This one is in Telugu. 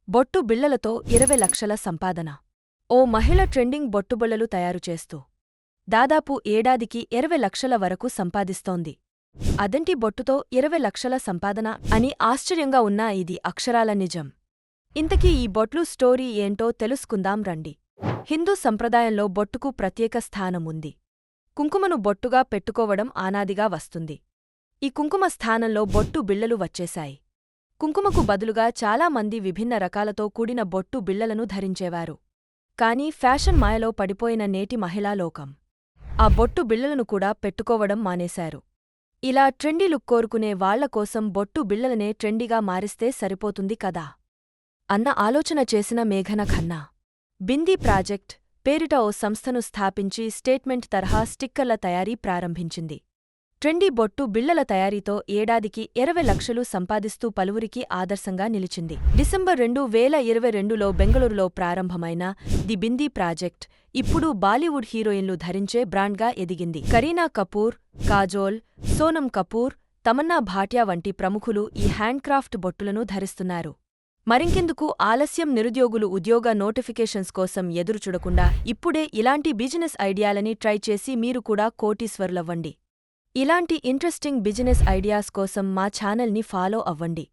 బొట్టు బిళ్లలతో 20 లక్షల సంపాదన. ఓ మహిళ ట్రెండింగ్ బొట్టుబిళ్లలు తయారుచేస్తూ దాదాపు ఏడాదికి 20 లక్షల వరకు సంపాదిస్తోంది. అదంటి బొట్టుతో 20 లక్షల సంపాదన అని ఆశ్చర్యంగా ఉన్నా ఇది అక్షరాల నిజం. ఇంతకీ ఈ బొట్లు స్టోరీ ఏంటో తెలుసుకుందాం రండి. హిందూ సంప్రదాయంలో బొట్టుకు ప్రత్యేక స్థానం ఉంది. కుంకుమను బొట్టుగా పెట్టుకోవడం ఆనాదిగా వస్తుంది. ఈ కుంకుమ స్థానంలో బొట్టు బిళ్లలు వచ్చేశాయి. కుంకుమకు బదులుగా చాలామంది విభిన్న రకాలతో కూడిన బొట్టు బిళ్లలను ధరించేవారు. కానీ ఫ్యాషన్ మాయలో పడిపోయిన నేటి మహిళాలోకం ఆ బొట్టు బిళ్లలను కూడా పెట్టుకోవడం మానేశారు. ఇలా ట్రెండీ లుక్ కోరుకునే వాళ్లకోసం బొట్టు బిళ్లలనే ట్రెండీగా మారిస్తే సరిపోతుంది కదా అన్న ఆలోచన చేసిన మేఘన ఖన్నా బిందీ ప్రాజెక్ట్ పేరిట ఓ సంస్థను స్థాపించి స్టేట్మెంట్ తరహా స్టిక్కర్ల తయారీ ప్రారంభించింది. ట్రెండీ బొట్టు బిళ్లల తయారీతో ఏడాదికి 20 లక్షలు సంపాదిస్తూ పలువురికి ఆదర్శంగా నిలిచింది. డిసెంబర్ 2022లో బెంగళూరులో ప్రారంభమైన ది బిందీ ప్రాజెక్ట్ ఇప్పుడు బాలీవుడ్ హీరోయిన్లు ధరించే బ్రాండ్గా ఎదిగింది. కరీనా కపూర్, కాజోల్, సోనమ్ కపూర్, తమన్నా భాటియా వంటి ప్రముఖులు ఈ హ్యాండ్క్రాఫ్ట్ బొట్టులను ధరిస్తున్నారు. మరింకెందుకు ఆలస్యం? నిరుద్యోగులు ఉద్యోగ నోటిఫికేషన్స్ కోసం ఎదురుచూడకుండా ఇప్పుడే ఇలాంటి బిజినెస్ ఐడియాలని ట్రై చేసి మీరు కూడా కోటీశ్వరులవ్వండి. ఇలాంటి ఇంట్రెస్టింగ్ బిజినెస్ ఐడియాస్ కోసం మా ఛానల్ని ఫాలో అవ్వండి.